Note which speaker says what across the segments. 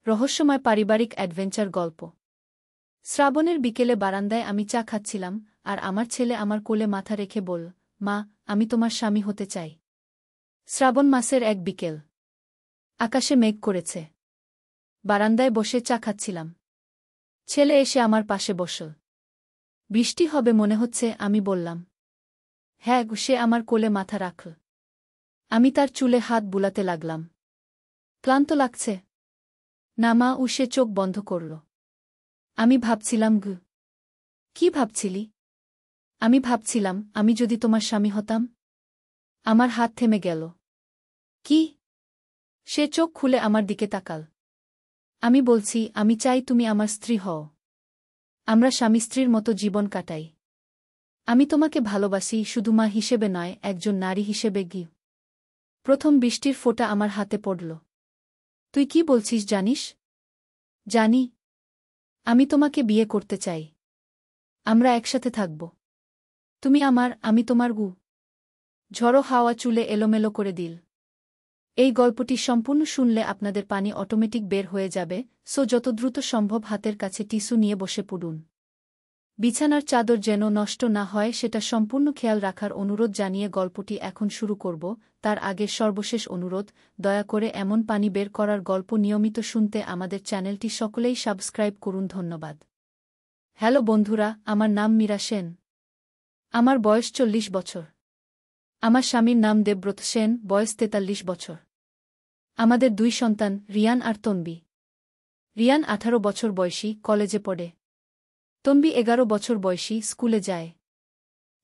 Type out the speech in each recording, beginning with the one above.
Speaker 1: রহস্যময় পারিবারিক অ্যাডভেঞ্চার গল্প। শ্রাবণের বিকেলে বারান্দায় আমি চা খাচ্ছিলাম, আর আমার ছেলে আমার কোলে মাথা রেখে বলল, মা, আমি তোমার স্বামী হতে চাই। শ্রাবণ মাসের এক বিকেল। আকাশে মেঘ করেছে। বারান্দায় বসে চা খাচ্ছিলাম। ছেলে এসে আমার পাশে বসল। বৃষ্টি হবে মনে হচ্ছে, আমি বললাম। হ্যাঁ। সে আমার কোলে মাথা রাখল। আমি তার চুলে হাত বুলাতে লাগলাম। ক্লান্ত লাগছে? না মা। সে চোখ বন্ধ করল। আমি ভাবছিলাম। কি ভাবছিলি? আমি ভাবছিলাম, আমি যদি তোমার স্বামী হতাম। আমার হাত থেমে গেল। কি? সে চোখ খুলে আমার দিকে তাকাল। আমি বলছি, আমি চাই তুমি আমার স্ত্রী হও। আমরা স্বামী স্ত্রীর মতো জীবন কাটাই। আমি তোমাকে ভালোবাসি, শুধু মা হিসেবে নয়, একজন নারী হিসেবে। প্রথম বৃষ্টির ফোঁটা আমার হাতে পড়ল। তুই কি বলছিস জানিস? জানি। আমি তোমাকে বিয়ে করতে চাই। আমরা একসাথে থাকব। তুমি আমার, আমি তোমার। ঝড়ো হাওয়া চুলে এলোমেলো করে দিল। এই গল্পটি সম্পূর্ণ শুনলে আপনাদের পানি অটোমেটিক বের হয়ে যাবে, সো যত দ্রুত সম্ভব হাতের কাছে টিস্যু নিয়ে বসে পড়ুন। বিছানার চাদর যেন নষ্ট না হয় সেটা সম্পূর্ণ খেয়াল রাখার অনুরোধ জানিয়ে গল্পটি এখন শুরু করব। তার আগে সর্বশেষ অনুরোধ, দয়া করে এমন পানি বের করার গল্প নিয়মিত শুনতে আমাদের চ্যানেলটি সকলেই সাবস্ক্রাইব করুন। ধন্যবাদ। হ্যালো বন্ধুরা, আমার নাম মীরা সেন। আমার বয়স 40 বছর। আমার স্বামীর নাম দেবব্রত সেন, বয়স 43 বছর। আমাদের 2 সন্তান, রিয়ান আর তনবি। রিয়ান 18 বছর বয়সী, কলেজে পড়ে। তনবি 11 বছর বয়সী, স্কুলে যায়।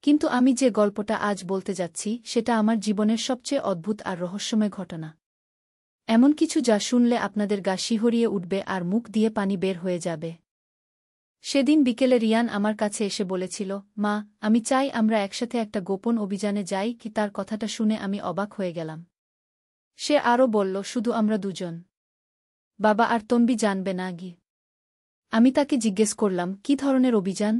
Speaker 1: কিন্তু আমি যে গল্পটা আজ বলতে যাচ্ছি সেটা আমার জীবনের সবচেয়ে অদ্ভুত আর রহস্যময় ঘটনা। এমন কিছু যা শুনলে আপনাদের গা শিহরিয়ে উঠবে আর মুখ দিয়ে পানি বের হয়ে যাবে। সেদিন বিকেলে রিয়ান আমার কাছে এসে বলেছিল, মা, আমি চাই আমরা একসাথে একটা গোপন অভিযানে যাই। কি তার কথাটা শুনে আমি অবাক হয়ে গেলাম। সে আরও বলল, শুধু আমরা দুজন। বাবা আর তনবি জানবে না। আমি তাকে জিজ্ঞেস করলাম, কি ধরনের অভিযান?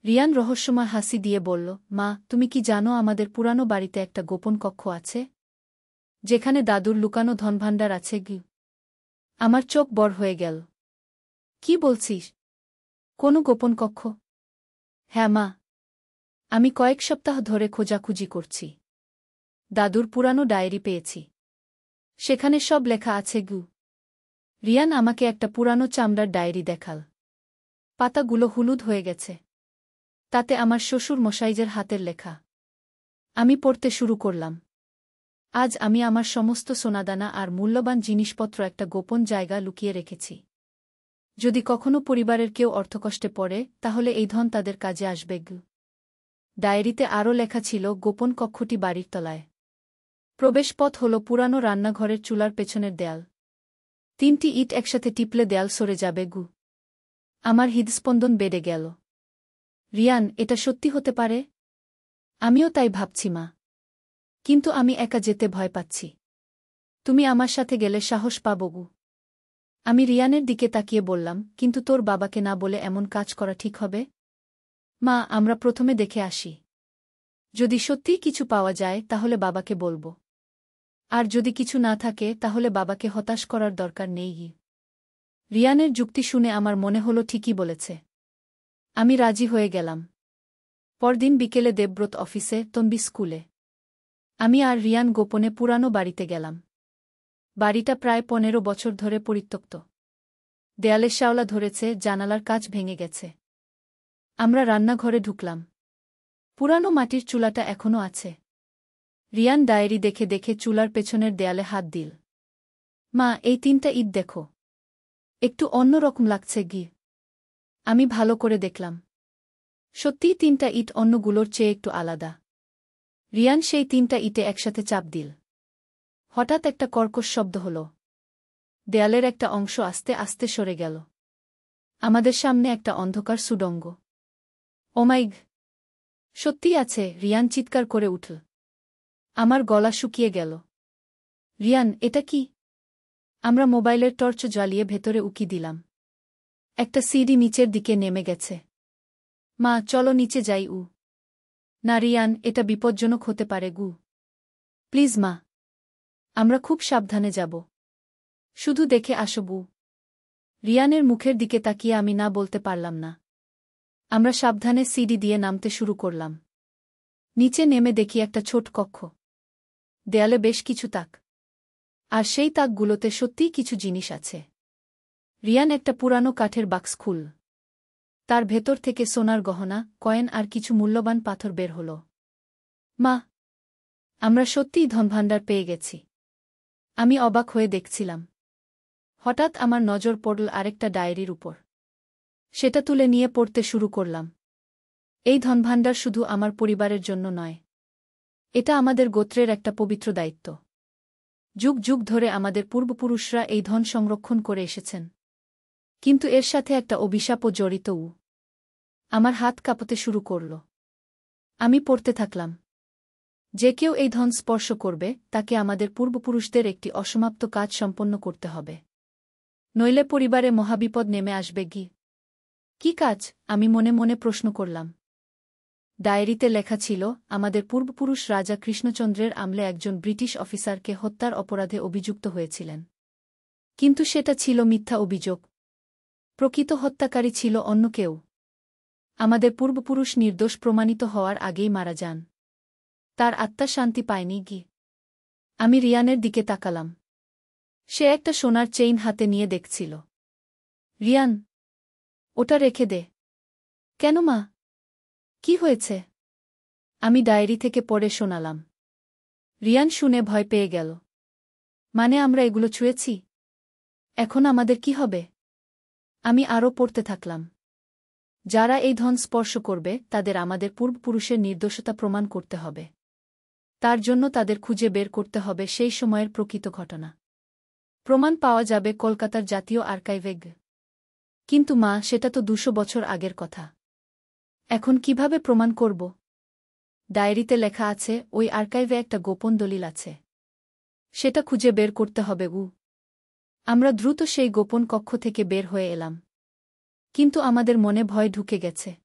Speaker 1: রিয়ান রহস্যময় হাসি দিয়ে বলল, মা, তুমি কি জানো আমাদের পুরানো বাড়িতে একটা গোপন কক্ষ আছে, যেখানে দাদুর লুকানো ধনভাণ্ডার আছে। আমার চোখ বড় হয়ে গেল। কি বলছিস? কোনো গোপন কক্ষ? হ্যাঁ মা। আমি কয়েক সপ্তাহ ধরে খোঁজাখুঁজি করছি। দাদুর পুরানো ডায়েরি পেয়েছি। সেখানে সব লেখা আছে। রিয়ান আমাকে একটা পুরানো চামড়ার ডায়েরি দেখাল। পাতাগুলো হলুদ হয়ে গেছে। তাতে আমার শ্বশুর মশাইজের হাতের লেখা। আমি পড়তে শুরু করলাম। আজ আমি আমার সমস্ত সোনাদানা আর মূল্যবান জিনিসপত্র একটা গোপন জায়গা লুকিয়ে রেখেছি। যদি কখনো পরিবারের কেউ অর্থকষ্টে পড়ে, তাহলে এই ধন তাদের কাজে আসবে। ডায়েরিতে আরও লেখা ছিল, গোপন কক্ষটি বাড়ির তলায়। প্রবেশপথ হল পুরানো রান্নাঘরের চুলার পেছনের দেয়াল। 3টি ইট একসাথে টিপলে দেয়াল সরে যাবে। আমার হৃদস্পন্দন বেড়ে গেল। রিয়ান, এটা সত্যি হতে পারে? আমিও তাই ভাবছি মা। কিন্তু আমি একা যেতে ভয় পাচ্ছি। তুমি আমার সাথে গেলে সাহস পাব। আমি রিয়ানের দিকে তাকিয়ে বললাম, কিন্তু তোর বাবাকে না বলে এমন কাজ করা ঠিক হবে? মা, আমরা প্রথমে দেখে আসি। যদি সত্যিই কিছু পাওয়া যায় তাহলে বাবাকে বলবো। আর যদি কিছু না থাকে তাহলে বাবাকে হতাশ করার দরকার নেই। রিয়ানের যুক্তি শুনে আমার মনে হলো ঠিকই বলেছে। আমি রাজি হয়ে গেলাম। পরদিন বিকেলে দেবব্রত অফিসে, তনবি স্কুলে। আমি আর রিয়ান গোপনে পুরানো বাড়িতে গেলাম। বাড়িটা প্রায় 15 বছর ধরে পরিত্যক্ত। দেয়ালে শ্যাওলা ধরেছে, জানালার কাচ ভেঙে গেছে। আমরা রান্নাঘরে ঢুকলাম। পুরানো মাটির চুলাটা এখনও আছে। রিয়ান ডায়েরি দেখে দেখে চুলার পেছনের দেয়ালে হাত দিল। মা, এই 3টা ইট দেখো। একটু অন্যরকম লাগছে। আমি ভালো করে দেখলাম। সত্যিই 3টা ইট অন্যগুলোর চেয়ে একটু আলাদা। রিয়ান সেই 3টা ইটে একসাথে চাপ দিল। হঠাৎ একটা কর্কশ শব্দ হল। দেয়ালের একটা অংশ আস্তে আস্তে সরে গেল। আমাদের সামনে একটা অন্ধকার সুড়ঙ্গ। ওমাইগ! সত্যিই আছে, রিয়ান চিৎকার করে উঠল। আমার গলা শুকিয়ে গেল। রিয়ান, এটা কি? আমরা মোবাইলের টর্চ জ্বালিয়ে ভেতরে উকি দিলাম। একটা সিঁড়ি নিচের দিকে নেমে গেছে। মা, চলো নিচে যাই। না রিয়ান, এটা বিপজ্জনক হতে পারে। প্লিজ মা। আমরা খুব সাবধানে যাব। শুধু দেখে আসবো। রিয়ানের মুখের দিকে তাকিয়ে আমি না বলতে পারলাম না। আমরা সাবধানে সিঁড়ি দিয়ে নামতে শুরু করলাম। নিচে নেমে দেখি একটা ছোট কক্ষ। দেয়ালে বেশ কিছু তাক। আর সেই তাকগুলোতে সত্যিই কিছু জিনিস আছে। রিয়ান একটা পুরানো কাঠের বাক্স খুল। তার ভেতর থেকে সোনার গহনা, কয়েন আর কিছু মূল্যবান পাথর বের হল। মা, আমরা সত্যিই ধনভাণ্ডার পেয়ে গেছি। আমি অবাক হয়ে দেখছিলাম। হঠাৎ আমার নজর পড়ল আরেকটা ডায়েরির উপর। সেটা তুলে নিয়ে পড়তে শুরু করলাম। এই ধনভাণ্ডার শুধু আমার পরিবারের জন্য নয়। এটা আমাদের গোত্রের একটা পবিত্র দায়িত্ব। যুগ যুগ ধরে আমাদের পূর্বপুরুষরা এই ধন সংরক্ষণ করে এসেছেন। কিন্তু এর সাথে একটা অভিশাপও জড়িত। আমার হাত কাঁপতে শুরু করল। আমি পড়তে থাকলাম। যে কেউ এই ধন স্পর্শ করবে তাকে আমাদের পূর্বপুরুষদের একটি অসমাপ্ত কাজ সম্পন্ন করতে হবে। নইলে পরিবারে মহাবিপদ নেমে আসবে। কি কাজ? আমি মনে মনে প্রশ্ন করলাম। ডায়েরিতে লেখা ছিল, আমাদের পূর্বপুরুষ রাজা কৃষ্ণচন্দ্রের আমলে একজন ব্রিটিশ অফিসারকে হত্যার অপরাধে অভিযুক্ত হয়েছিলেন। কিন্তু সেটা ছিল মিথ্যা অভিযোগ। প্রকৃত হত্যাকারী ছিল অন্য কেউ। আমাদের পূর্বপুরুষ নির্দোষ প্রমাণিত হওয়ার আগেই মারা যান। তার আত্মা শান্তি পায়নি। আমি রিয়ানের দিকে তাকালাম। সে একটা সোনার চেইন হাতে নিয়ে দেখছিল। রিয়ান, ওটা রেখে দে। কেন মা? কি হয়েছে? আমি ডায়েরি থেকে পড়ে শোনালাম। রিয়ান শুনে ভয় পেয়ে গেল। মানে আমরা এগুলো ছুঁয়েছি? এখন আমাদের কি হবে? আমি আরও পড়তে থাকলাম। যারা এই ধন স্পর্শ করবে তাদের আমাদের পূর্বপুরুষের নির্দোষতা প্রমাণ করতে হবে। তার জন্য তাদের খুঁজে বের করতে হবে সেই সময়ের প্রকৃত ঘটনা। প্রমাণ পাওয়া যাবে কলকাতার জাতীয় আর্কাইভে। কিন্তু মা, সেটা তো 200 বছর আগের কথা। এখন কিভাবে প্রমাণ করব? ডায়েরিতে লেখা আছে ওই আর্কাইভে একটা গোপন দলিল আছে। সেটা খুঁজে বের করতে হবে। আমরা দ্রুত সেই গোপন কক্ষ থেকে বের হয়ে এলাম। কিন্তু আমাদের মনে ভয় ঢুকে গেছে।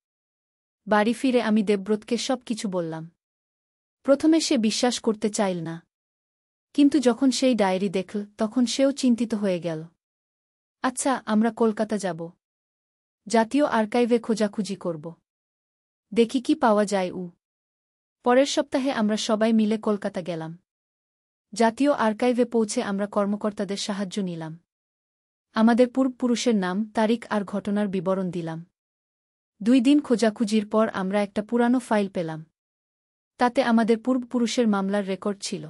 Speaker 1: বাড়ি ফিরে আমি দেবব্রতকে সব কিছু বললাম। প্রথমে সে বিশ্বাস করতে চাইল না। কিন্তু যখন সেই ডায়েরি দেখল তখন সেও চিন্তিত হয়ে গেল। আচ্ছা, আমরা কলকাতা যাব। জাতীয় আর্কাইভে খোঁজাখুঁজি করব। দেখি কি পাওয়া যায়। পরের সপ্তাহে আমরা সবাই মিলে কলকাতা গেলাম। জাতীয় আর্কাইভে পৌঁছে আমরা কর্মকর্তাদের সাহায্য নিলাম। আমাদের পূর্বপুরুষের নাম, তারিখ আর ঘটনার বিবরণ দিলাম। 2 দিন খোঁজাখুঁজির পর আমরা একটা পুরানো ফাইল পেলাম। তাতে আমাদের পূর্বপুরুষের মামলার রেকর্ড ছিল।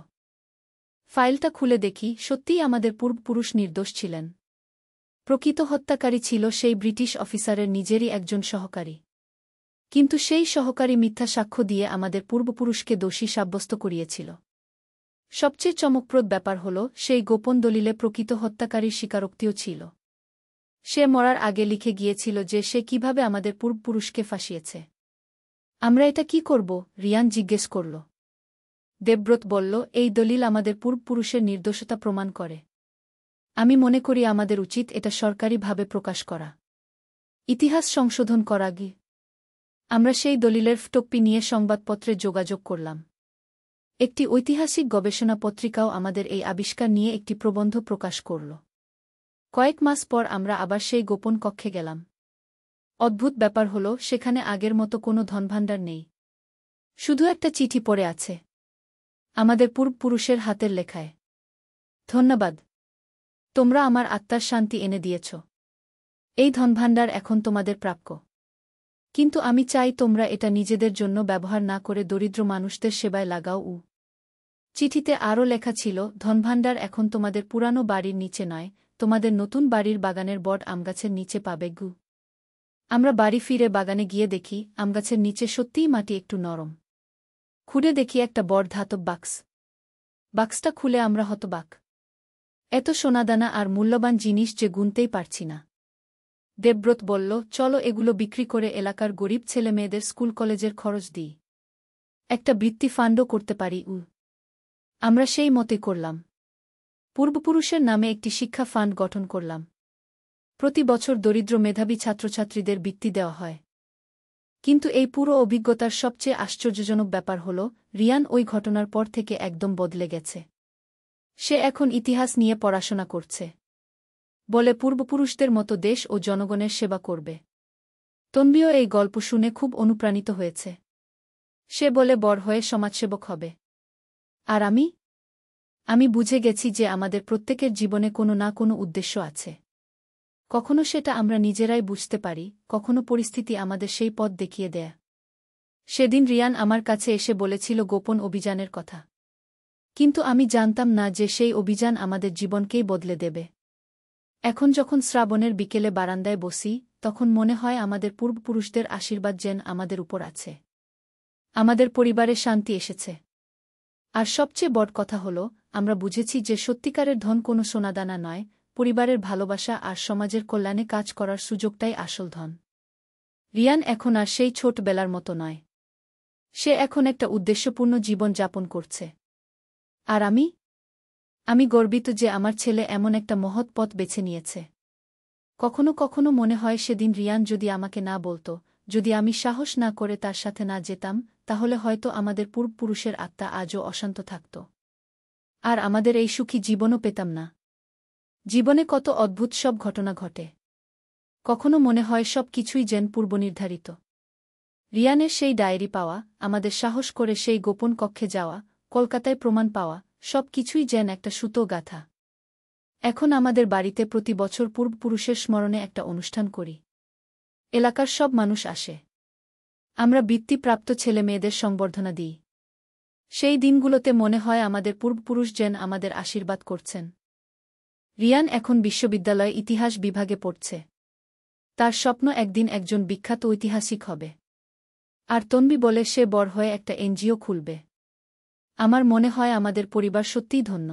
Speaker 1: ফাইলটা খুলে দেখি সত্যিই আমাদের পূর্বপুরুষ নির্দোষ ছিলেন। প্রকৃত হত্যাকারী ছিল সেই ব্রিটিশ অফিসারের নিজেরই একজন সহকারী। কিন্তু সেই সহকারী মিথ্যা সাক্ষ্য দিয়ে আমাদের পূর্বপুরুষকে দোষী সাব্যস্ত করিয়েছিল। সবচেয়ে চমকপ্রদ ব্যাপার হল, সেই গোপন দলিলে প্রকৃত হত্যাকারীর স্বীকারোক্তিও ছিল। সে মরার আগে লিখে গিয়েছিল যে সে কিভাবে আমাদের পূর্বপুরুষকে ফাঁসিয়েছে। আমরা এটা কি করব? রিয়ান জিজ্ঞেস করল। দেবব্রত বলল, এই দলিল আমাদের পূর্বপুরুষের নির্দোষতা প্রমাণ করে। আমি মনে করি আমাদের উচিত এটা সরকারিভাবে প্রকাশ করা। ইতিহাস সংশোধন করা। আমরা সেই দলিলের ফটোকপি নিয়ে সংবাদপত্রে যোগাযোগ করলাম। একটি ঐতিহাসিক গবেষণা পত্রিকাও আমাদের এই আবিষ্কার নিয়ে একটি প্রবন্ধ প্রকাশ করল। কয়েক মাস পর আমরা আবার সেই গোপন কক্ষে গেলাম। অদ্ভুত ব্যাপার হল, সেখানে আগের মতো কোনো ধনভাণ্ডার নেই। শুধু একটা চিঠি পড়ে আছে, আমাদের পূর্বপুরুষের হাতের লেখায়। ধন্যবাদ, তোমরা আমার আত্মার শান্তি এনে দিয়েছ। এই ধনভাণ্ডার এখন তোমাদের প্রাপ্য। কিন্তু আমি চাই তোমরা এটা নিজেদের জন্য ব্যবহার না করে দরিদ্র মানুষদের সেবায় লাগাও। চিঠিতে আরও লেখা ছিল, ধনভাণ্ডার এখন তোমাদের পুরানো বাড়ির নিচে নয়, তোমাদের নতুন বাড়ির বাগানের বট আমগাছের নিচে পাবে। আমরা বাড়ি ফিরে বাগানে গিয়ে দেখি আমগাছের নিচে সত্যিই মাটি একটু নরম। খুঁড়ে দেখি একটা বড় ধাতব বাক্স। বাক্সটা খুলে আমরা হতবাক। এত সোনাদানা আর মূল্যবান জিনিস যে গুনতেই পারছি না। দেবব্রত বলল, চলো এগুলো বিক্রি করে এলাকার গরিব ছেলেমেয়েদের স্কুল কলেজের খরচ দিই। একটা বৃত্তি ফান্ডও করতে পারি। আমরা সেই মতে করলাম। পূর্বপুরুষের নামে একটি শিক্ষা ফান্ড গঠন করলাম। প্রতি বছর দরিদ্র মেধাবী ছাত্রছাত্রীদের বৃত্তি দেওয়া হয়। কিন্তু এই পুরো অভিজ্ঞতার সবচেয়ে আশ্চর্যজনক ব্যাপার হল, রিয়ান ওই ঘটনার পর থেকে একদম বদলে গেছে। সে এখন ইতিহাস নিয়ে পড়াশোনা করছে। বলে পূর্বপুরুষদের মতো দেশ ও জনগণের সেবা করবে। তন্বীও এই গল্প শুনে খুব অনুপ্রাণিত হয়েছে। সে বলে বড় হয়ে সমাজসেবক হবে। আর আমি বুঝে গেছি যে আমাদের প্রত্যেকের জীবনে কোনো না কোনো উদ্দেশ্য আছে। কখনো সেটা আমরা নিজেরাই বুঝতে পারি, কখনো পরিস্থিতি আমাদের সেই পথ দেখিয়ে দেয়। সেদিন রিয়ান আমার কাছে এসে বলেছিল গোপন অভিযানের কথা। কিন্তু আমি জানতাম না যে সেই অভিযান আমাদের জীবনকেই বদলে দেবে। এখন যখন শ্রাবণের বিকেলে বারান্দায় বসি, তখন মনে হয় আমাদের পূর্বপুরুষদের আশীর্বাদ যেন আমাদের উপর আছে। আমাদের পরিবারে শান্তি এসেছে। আর সবচেয়ে বড় কথা হল, আমরা বুঝেছি যে সত্যিকারের ধন কোনো সোনাদানা নয়, পরিবারের ভালোবাসা আর সমাজের কল্যাণে কাজ করার সুযোগটাই আসল ধন। রিয়ান এখন আর সেই ছোটবেলার মতো নয়। সে এখন একটা উদ্দেশ্যপূর্ণ জীবন যাপন করছে। আর আমি গর্বিত যে আমার ছেলে এমন একটা মহৎ পথ বেছে নিয়েছে। কখনো কখনো মনে হয় সেদিন রিয়ান যদি আমাকে না বলতো, যদি আমি সাহস না করে তার সাথে না যেতাম, তাহলে হয়তো আমাদের পূর্বপুরুষের আত্মা আজও অশান্ত থাকত। আর আমাদের এই সুখী জীবনও পেতাম না। জীবনে কত অদ্ভুত সব ঘটনা ঘটে। কখনো মনে হয় সব কিছুই যেন পূর্বনির্ধারিত। রিয়ানের সেই ডায়েরি পাওয়া, আমাদের সাহস করে সেই গোপন কক্ষে যাওয়া, কলকাতায় প্রমাণ পাওয়া, সব কিছুই যেন একটা সুতো গাঁথা। এখন আমাদের বাড়িতে প্রতি বছর পূর্বপুরুষের স্মরণে একটা অনুষ্ঠান করি। এলাকার সব মানুষ আসে। আমরা বৃত্তিপ্রাপ্ত ছেলেমেয়েদের সংবর্ধনা দিই। সেই দিনগুলোতে মনে হয় আমাদের পূর্বপুরুষ যেন আমাদের আশীর্বাদ করছেন। রিয়ান এখন বিশ্ববিদ্যালয়ে ইতিহাস বিভাগে পড়ছে। তার স্বপ্ন একদিন একজন বিখ্যাত ঐতিহাসিক হবে। আর তন্বী বলে সে বড় হয়ে একটা এনজিও খুলবে। আমার মনে হয় আমাদের পরিবার সত্যিই ধন্য।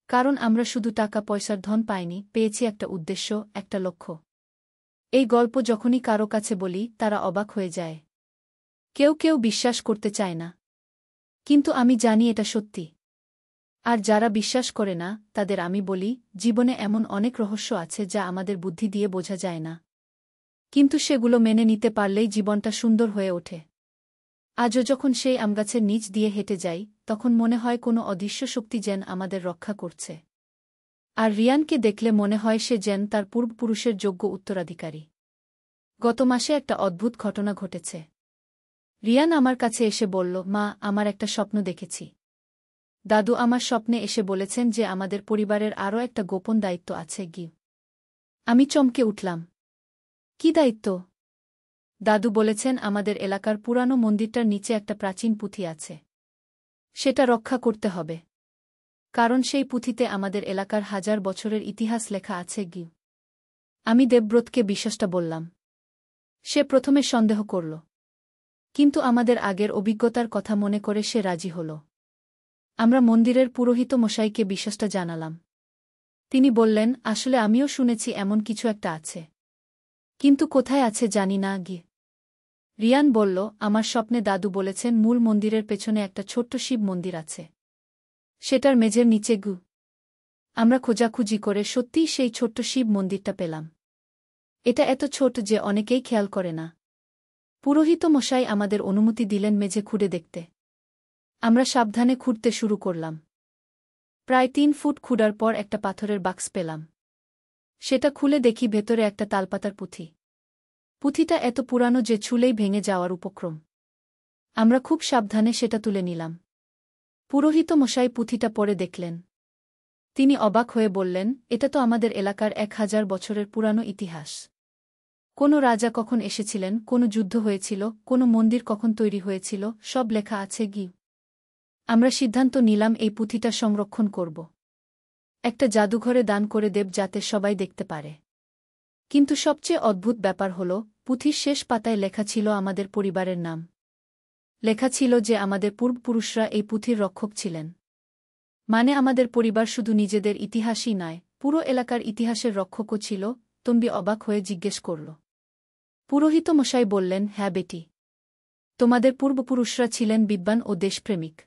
Speaker 1: কারণ আমরা শুধু টাকা পয়সার ধন পাইনি, পেয়েছি একটা উদ্দেশ্য, একটা লক্ষ্য। এই গল্প যখনই কারো কাছে বলি, তারা অবাক হয়ে যায়। কেউ কেউ বিশ্বাস করতে চায় না। কিন্তু আমি জানি এটা সত্যি। আর যারা বিশ্বাস করে না, তাদের আমি বলি, জীবনে এমন অনেক রহস্য আছে যা আমাদের বুদ্ধি দিয়ে বোঝা যায় না। কিন্তু সেগুলো মেনে নিতে পারলেই জীবনটা সুন্দর হয়ে ওঠে। আজও যখন সেই আমগাছের নিচ দিয়ে হেঁটে যাই, তখন মনে হয় কোনো অদৃশ্য শক্তি যেন আমাদের রক্ষা করছে। আর রিয়ানকে দেখলে মনে হয় সে যেন তার পূর্বপুরুষের যোগ্য উত্তরাধিকারী। গত মাসে একটা অদ্ভুত ঘটনা ঘটেছে। রিয়ান আমার কাছে এসে বলল, মা, আমার একটা স্বপ্ন দেখেছি। দাদু আমার স্বপ্নে এসে বলেছেন যে আমাদের পরিবারের আরও একটা গোপন দায়িত্ব আছে। আমি চমকে উঠলাম। কি দায়িত্ব? দাদু বলেছেন আমাদের এলাকার পুরানো মন্দিরটার নিচে একটা প্রাচীন পুঁথি আছে। সেটা রক্ষা করতে হবে। কারণ সেই পুঁথিতে আমাদের এলাকার 1000 বছরের ইতিহাস লেখা আছে। আমি দেবব্রতকে বিশ্বাসটা বললাম। সে প্রথমে সন্দেহ করল। কিন্তু আমাদের আগের অভিজ্ঞতার কথা মনে করে সে রাজি হল। আমরা মন্দিরের পুরোহিত মশাইকে বিশ্বাসটা জানালাম। তিনি বললেন, আসলে আমিও শুনেছি এমন কিছু একটা আছে। কিন্তু কোথায় আছে জানি না। রিয়ান বলল, আমার স্বপ্নে দাদু বলেছেন মূল মন্দিরের পেছনে একটা ছোট্ট শিব মন্দির আছে। সেটার মেঝের নিচে। আমরা খোঁজাখুঁজি করে সত্যিই সেই ছোট্ট শিব মন্দিরটা পেলাম। এটা এত ছোট যে অনেকেই খেয়াল করে না। পুরোহিত মশাই আমাদের অনুমতি দিলেন মেঝে খুঁড়ে দেখতে। আমরা সাবধানে খুঁড়তে শুরু করলাম। প্রায় 3 ফুট খুঁড়ার পর একটা পাথরের বাক্স পেলাম। সেটা খুলে দেখি ভেতরে একটা তালপাতার পুঁথি। পুঁথিটা এত পুরানো যে ছুলেই ভেঙে যাওয়ার উপক্রম। আমরা খুব সাবধানে সেটা তুলে নিলাম। পুরোহিত মশাই পুঁথিটা পড়ে দেখলেন। তিনি অবাক হয়ে বললেন, এটা তো আমাদের এলাকার 1000 বছরের পুরানো ইতিহাস। কোনো রাজা কখন এসেছিলেন, কোনো যুদ্ধ হয়েছিল, কোনো মন্দির কখন তৈরি হয়েছিল, সব লেখা আছে। আমরা সিদ্ধান্ত নিলাম এই পুঁথিটা সংরক্ষণ করব। একটা জাদুঘরে দান করে দেব যাতে সবাই দেখতে পারে। কিন্তু সবচেয়ে অদ্ভুত ব্যাপার হল, পুঁথির শেষ পাতায় লেখা ছিল আমাদের পরিবারের নাম। লেখা ছিল যে আমাদের পূর্বপুরুষরা এই পুঁথির রক্ষক ছিলেন। মানে আমাদের পরিবার শুধু নিজেদের ইতিহাসই নয়, পুরো এলাকার ইতিহাসের রক্ষকও ছিল। তন্বী অবাক হয়ে জিজ্ঞেস করল। পুরোহিত মশাই বললেন, হ্যাঁ বেটি। তোমাদের পূর্বপুরুষরা ছিলেন বিদ্বান ও দেশপ্রেমিক।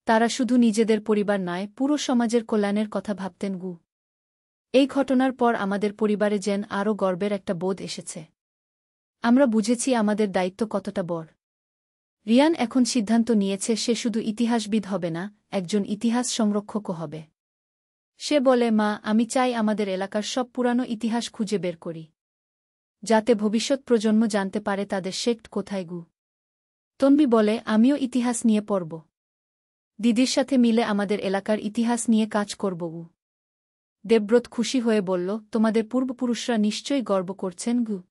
Speaker 1: তারা শুধু নিজেদের পরিবার নয়, পুরো সমাজের কল্যাণের কথা ভাবতেন। এই ঘটনার পর আমাদের পরিবারে যেন আরও গর্বের একটা বোধ এসেছে। আমরা বুঝেছি আমাদের দায়িত্ব কতটা বড়। রিয়ান এখন সিদ্ধান্ত নিয়েছে সে শুধু ইতিহাসবিদ হবে না, একজন ইতিহাস সংরক্ষকও হবে। সে বলে, মা, আমি চাই আমাদের এলাকার সব পুরানো ইতিহাস খুঁজে বের করি, যাতে ভবিষ্যৎ প্রজন্ম জানতে পারে তাদের সেক্ট কোথায় গু। তন্বী বলে, আমিও ইতিহাস নিয়ে পড়ব। দিদির সাথে মিলে আমাদের এলাকার ইতিহাস নিয়ে কাজ করব। দেবব্রত খুশি হয়ে বলল, তোমাদের পূর্বপুরুষরা নিশ্চয়ই গর্ব করছেন গু।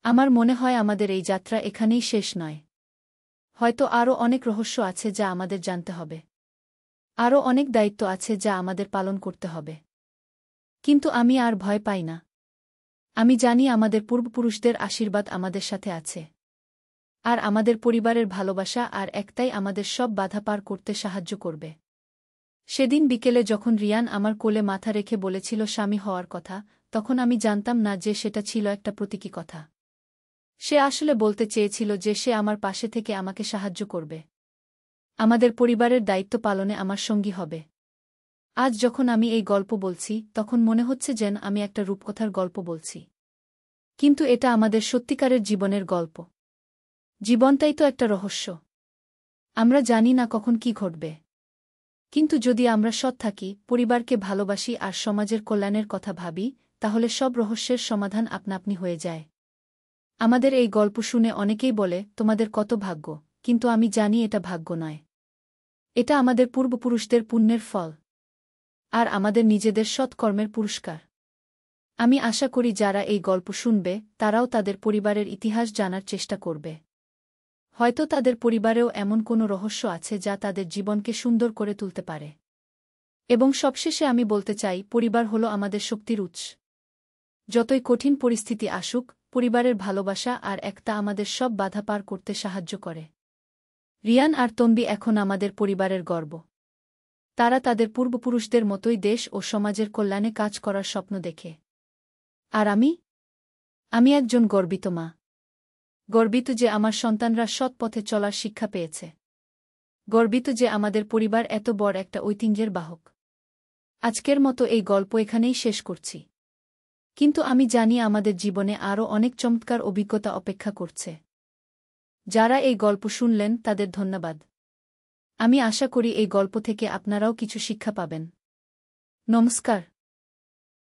Speaker 1: আমার মনে হয় আমাদের এই যাত্রা এখানেই শেষ নয়। হয়তো আরও অনেক রহস্য আছে যা আমাদের জানতে হবে। আরও অনেক দায়িত্ব আছে যা আমাদের পালন করতে হবে। কিন্তু আমি আর ভয় পাই না। আমি জানি আমাদের পূর্বপুরুষদের আশীর্বাদ আমাদের সাথে আছে। আর আমাদের পরিবারের ভালোবাসা আর একটাই আমাদের সব বাধা পার করতে সাহায্য করবে। সেদিন বিকেলে যখন রিয়ান আমার কোলে মাথা রেখে বলেছিল স্বামী হওয়ার কথা, তখন আমি জানতাম না যে সেটা ছিল একটা প্রতীকী কথা। সে আসলে বলতে চেয়েছিল যে সে আমার পাশে থেকে আমাকে সাহায্য করবে, আমাদের পরিবারের দায়িত্ব পালনে আমার সঙ্গী হবে। আজ যখন আমি এই গল্প বলছি, তখন মনে হচ্ছে যেন আমি একটা রূপকথার গল্প বলছি। কিন্তু এটা আমাদের সত্যিকারের জীবনের গল্প। জীবনটাই তো একটা রহস্য। আমরা জানি না কখন কি ঘটবে। কিন্তু যদি আমরা সৎ থাকি, পরিবারকে ভালোবাসি আর সমাজের কল্যাণের কথা ভাবি, তাহলে সব রহস্যের সমাধান আপনা-আপনি হয়ে যায়। আমাদের এই গল্প শুনে অনেকেই বলে, তোমাদের কত ভাগ্য, কিন্তু আমি জানি এটা ভাগ্য নয়। এটা আমাদের পূর্বপুরুষদের পুণ্যের ফল। আর আমাদের নিজেদের সৎকর্মের পুরস্কার। আমি আশা করি যারা এই গল্প শুনবে, তারাও তাদের পরিবারের ইতিহাস জানার চেষ্টা করবে। হয়তো তাদের পরিবারেও এমন কোনো রহস্য আছে যা তাদের জীবনকে সুন্দর করে তুলতে পারে। এবং সবশেষে আমি বলতে চাই, পরিবার হলো আমাদের শক্তির উৎস। যতই কঠিন পরিস্থিতি আসুক, পরিবারের ভালোবাসা আর একতা আমাদের সব বাধা পার করতে সাহায্য করে। রিয়ান আর তন্বী এখন আমাদের পরিবারের গর্ব। তারা তাদের পূর্বপুরুষদের মতোই দেশ ও সমাজের কল্যাণে কাজ করার স্বপ্ন দেখে। আর আমি একজন গর্বিত মা। গর্বিত যে আমার সন্তানরা সৎ পথে চলার শিক্ষা পেয়েছে। গর্বিত যে আমাদের পরিবার এত বড় একটা ঐতিহ্যের বাহক। আজকের মতো এই গল্প এখানেই শেষ করছি। কিন্তু আমি জানি আমাদের জীবনে আরও অনেক চমৎকার অভিজ্ঞতা অপেক্ষা করছে। যারা এই গল্প শুনলেন তাদের ধন্যবাদ। আমি আশা করি এই গল্প থেকে আপনারাও কিছু শিক্ষা পাবেন। নমস্কার।